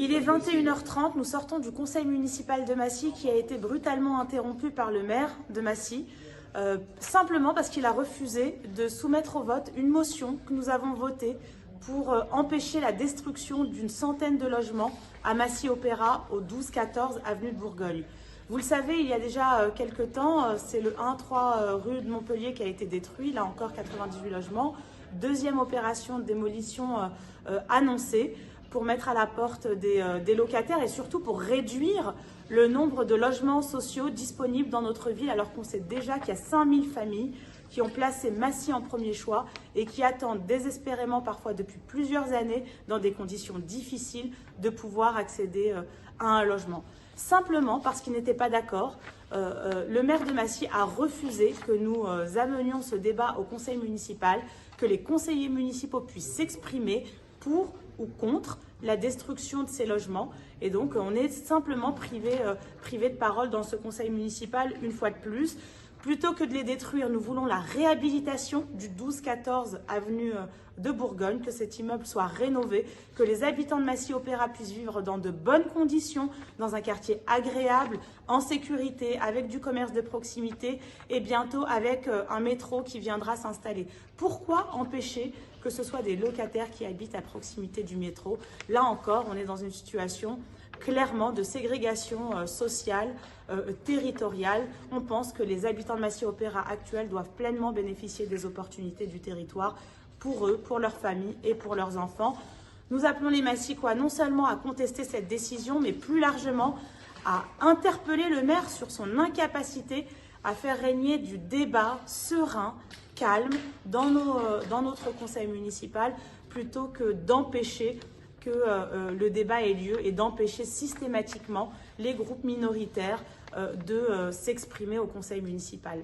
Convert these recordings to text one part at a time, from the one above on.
Il est 21h30, nous sortons du conseil municipal de Massy qui a été brutalement interrompu par le maire de Massy, simplement parce qu'il a refusé de soumettre au vote une motion que nous avons votée pour empêcher la destruction d'une centaine de logements à Massy-Opéra, au 12-14 avenue de Bourgogne. Vous le savez, il y a déjà quelques temps, c'est le 1-3 rue de Montpellier qui a été détruit, là encore 98 logements. Deuxième opération de démolition annoncée pour mettre à la porte des locataires et surtout pour réduire le nombre de logements sociaux disponibles dans notre ville, alors qu'on sait déjà qu'il y a 5000 familles qui ont placé Massy en premier choix et qui attendent désespérément, parfois depuis plusieurs années, dans des conditions difficiles, de pouvoir accéder à un logement. Simplement parce qu'il n'était pas d'accord, le maire de Massy a refusé que nous amenions ce débat au conseil municipal, que les conseillers municipaux puissent s'exprimer pour ou contre la destruction de ces logements. Et donc, on est simplement privé de parole dans ce conseil municipal une fois de plus. Plutôt que de les détruire, nous voulons la réhabilitation du 12-14 avenue de Bourgogne, que cet immeuble soit rénové, que les habitants de Massy-Opéra puissent vivre dans de bonnes conditions, dans un quartier agréable, en sécurité, avec du commerce de proximité et bientôt avec un métro qui viendra s'installer. Pourquoi empêcher que ce soit des locataires qui habitent à proximité du métro? Là encore, on est dans une situation clairement de ségrégation sociale, territoriale. On pense que les habitants de Massy-Opéra actuels doivent pleinement bénéficier des opportunités du territoire pour eux, pour leurs familles et pour leurs enfants. Nous appelons les Massickois non seulement à contester cette décision, mais plus largement à interpeller le maire sur son incapacité à faire régner du débat serein, calme dans notre conseil municipal, plutôt que d'empêcher que le débat ait lieu et d'empêcher systématiquement les groupes minoritaires de s'exprimer au conseil municipal.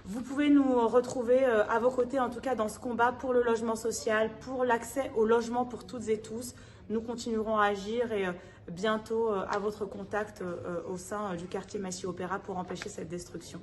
Vous pouvez nous retrouver à vos côtés, en tout cas dans ce combat pour le logement social, pour l'accès au logement pour toutes et tous. Nous continuerons à agir et bientôt à votre contact au sein du quartier Massy-Opéra pour empêcher cette destruction.